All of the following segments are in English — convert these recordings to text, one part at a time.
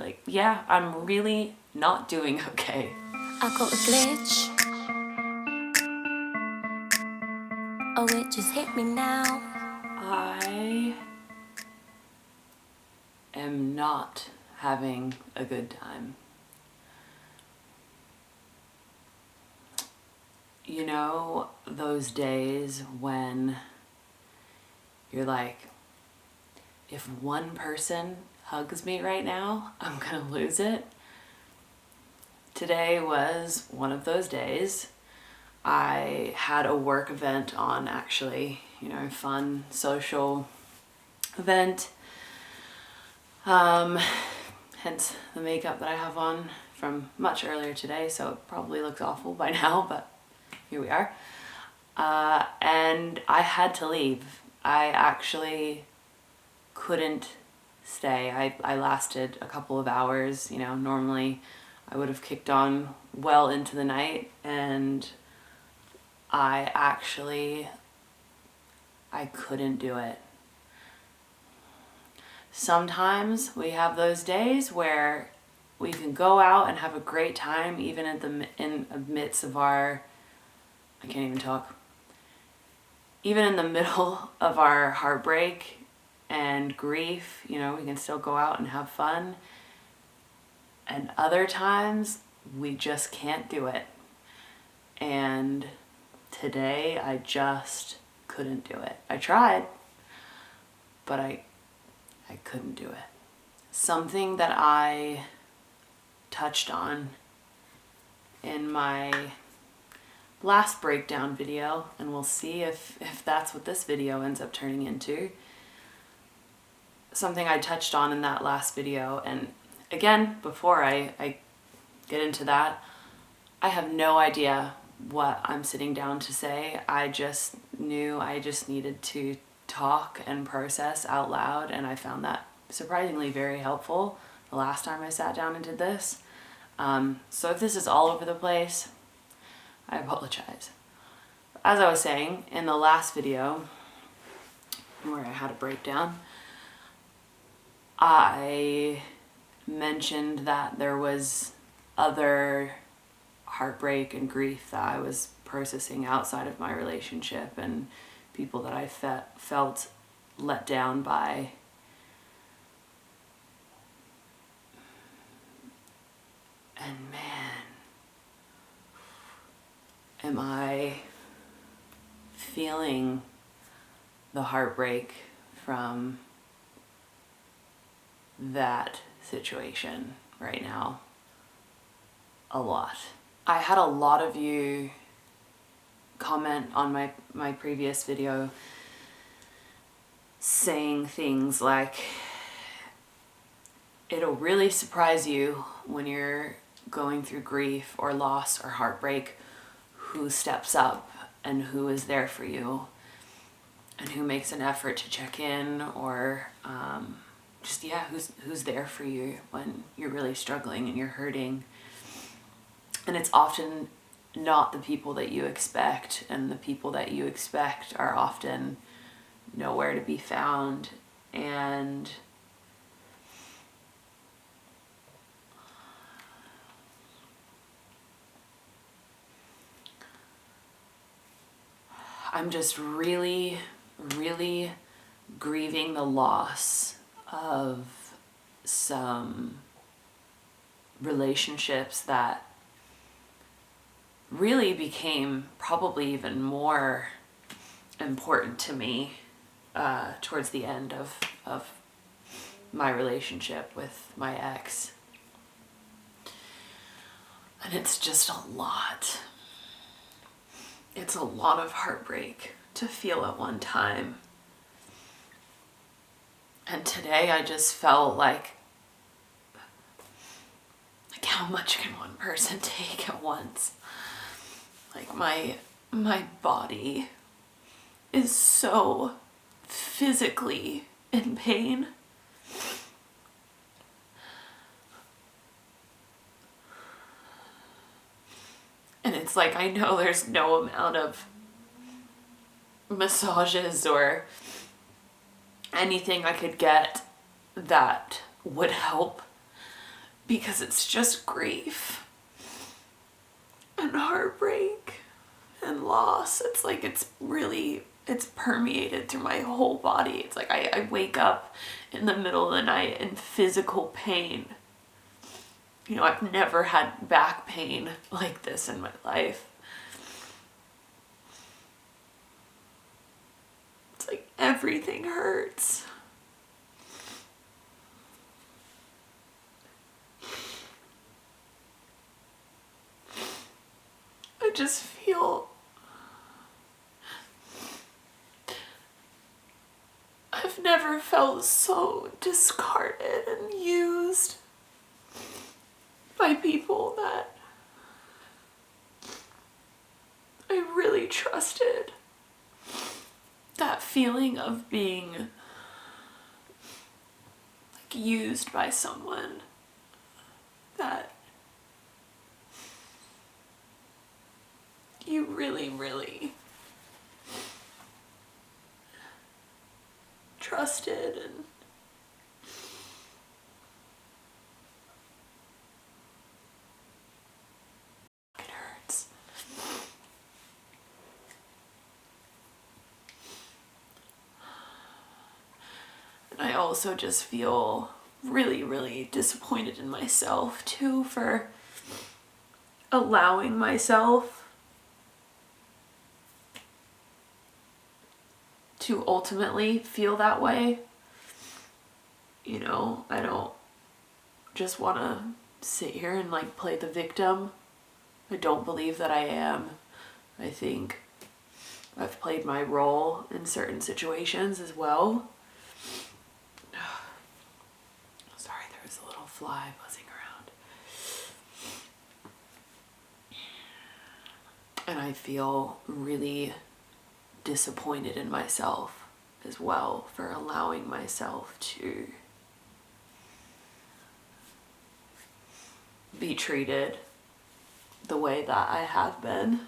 Like, yeah, I'm really not doing okay. I got a glitch. Oh, it just hit me now. I am not having a good time. You know, those days when you're like, if one person hugs me right now, I'm gonna lose it. Today was one of those days. I had a work event on, actually, fun social event. Hence the makeup that I have on from much earlier today, so it probably looks awful by now, but here we are. And I had to leave. I actually couldn't stay. I lasted a couple of hours. Normally I would have kicked on well into the night, and I couldn't do it. Sometimes we have those days where we can go out and have a great time, even in the midst of our, I can't even talk, even in the middle of our heartbreak and grief, we can still go out and have fun. And other times we just can't do it. And today I just couldn't do it. I tried, but I couldn't do it. Something that I touched on in my last breakdown video, and we'll see if that's what this video ends up turning into. Something I touched on in that last video, and again, before I get into that, I have no idea what I'm sitting down to say. I just knew I just needed to talk and process out loud, and I found that surprisingly very helpful the last time I sat down and did this. So if this is all over the place, I apologize. As I was saying in the last video where I had a breakdown, I mentioned that there was other heartbreak and grief that I was processing outside of my relationship, and people that I felt let down by. And man, am I feeling the heartbreak from that situation right now a lot. I had a lot of you comment on my previous video saying things like, it'll really surprise you when you're going through grief or loss or heartbreak who steps up and who is there for you and who makes an effort to check in, or who's there for you when you're really struggling and you're hurting. And it's often not the people that you expect, and the people that you expect are often nowhere to be found. And I'm just really, really grieving the loss of some relationships that really became probably even more important to me towards the end of my relationship with my ex. And it's just a lot. It's a lot of heartbreak to feel at one time. And today I just felt like how much can one person take at once? Like my body is so physically in pain. And it's like, I know there's no amount of massages or anything I could get that would help. because it's just grief and heartbreak and loss. It's like it's permeated through my whole body. It's like I wake up in the middle of the night in physical pain. You know, I've never had back pain like this in my life. It's like everything hurts. I just feel I've never felt so discarded and used by people that I really trusted. That feeling of being like used by someone that you really, really trusted, and it hurts. And I also just feel really, really disappointed in myself too for allowing myself to ultimately feel that way. You know, I don't just want to sit here and like play the victim. I don't believe that I am. I think I've played my role in certain situations as well. Sorry, there was a little fly buzzing around. And I feel really disappointed in myself as well for allowing myself to be treated the way that I have been.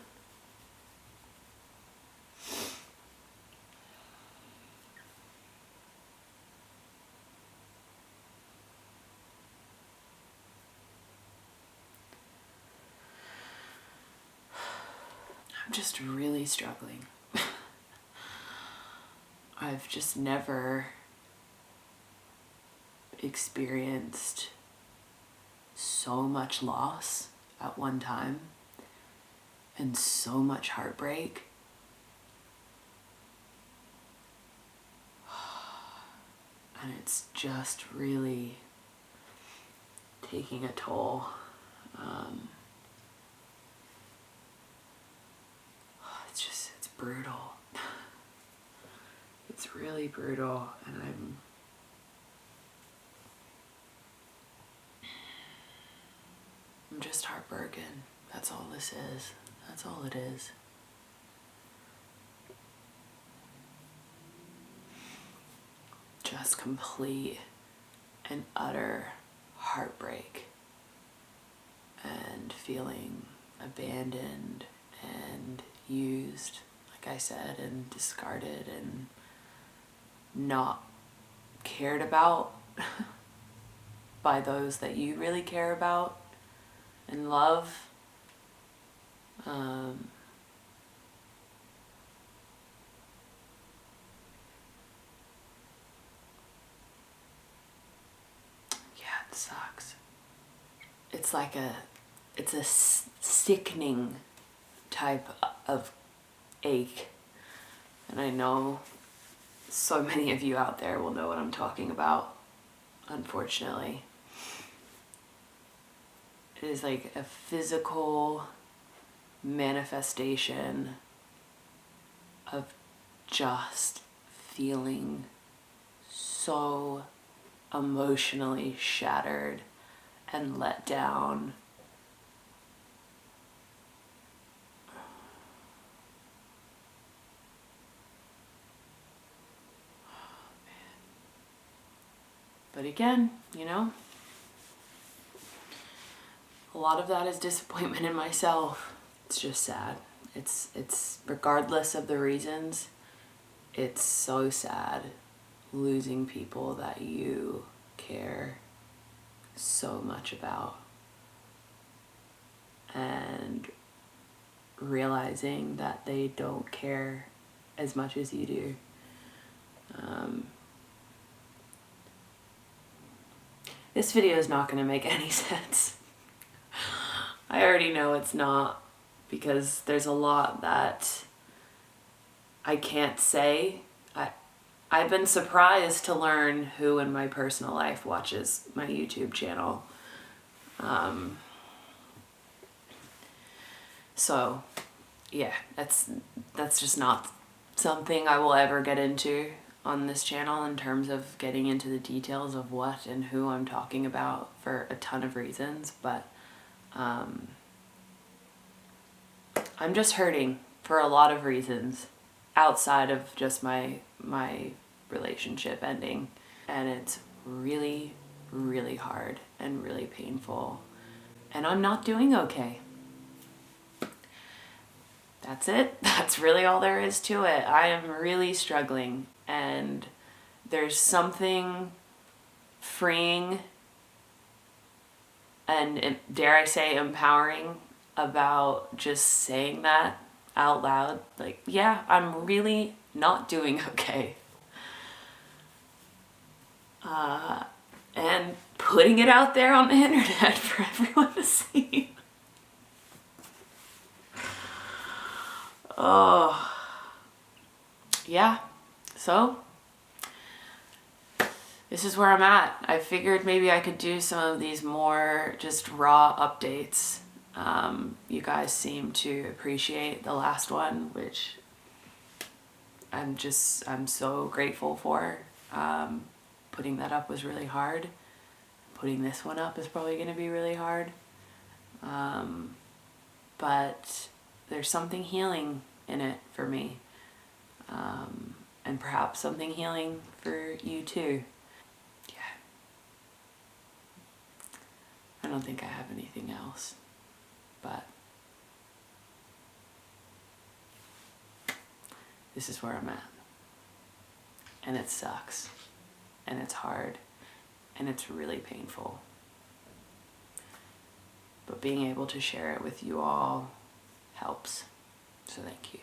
I'm just really struggling. I've just never experienced so much loss at one time and so much heartbreak. And it's just really taking a toll. It's brutal. It's really brutal, and I'm just heartbroken. That's all this is. That's all it is. Just complete and utter heartbreak and feeling abandoned and used, like I said, and discarded and not cared about by those that you really care about and love. Yeah, it sucks. It's like it's a sickening type of ache. And I know so many of you out there will know what I'm talking about, unfortunately. It is like a physical manifestation of just feeling so emotionally shattered and let down. But again, you know, a lot of that is disappointment in myself. It's just sad. It's regardless of the reasons, it's so sad losing people that you care so much about, and realizing that they don't care as much as you do. This video is not going to make any sense. I already know it's not, because there's a lot that I can't say. I've been surprised to learn who in my personal life watches my YouTube channel. So yeah, that's just not something I will ever get into on this channel in terms of getting into the details of what and who I'm talking about, for a ton of reasons. But I'm just hurting for a lot of reasons outside of just my relationship ending, and it's really, really hard and really painful, and I'm not doing okay. That's it. That's really all there is to it. I am really struggling, and there's something freeing and, dare I say, empowering about just saying that out loud. Like, yeah, I'm really not doing okay. And putting it out there on the internet for everyone to see. Oh, yeah. So, this is where I'm at. I figured maybe I could do some of these more just raw updates. You guys seem to appreciate the last one, which I'm so grateful for. Putting that up was really hard. Putting this one up is probably going to be really hard. But there's something healing in it for me. And perhaps something healing for you too. Yeah. I don't think I have anything else. But this is where I'm at. And it sucks. And it's hard. And it's really painful. But being able to share it with you all helps. So thank you.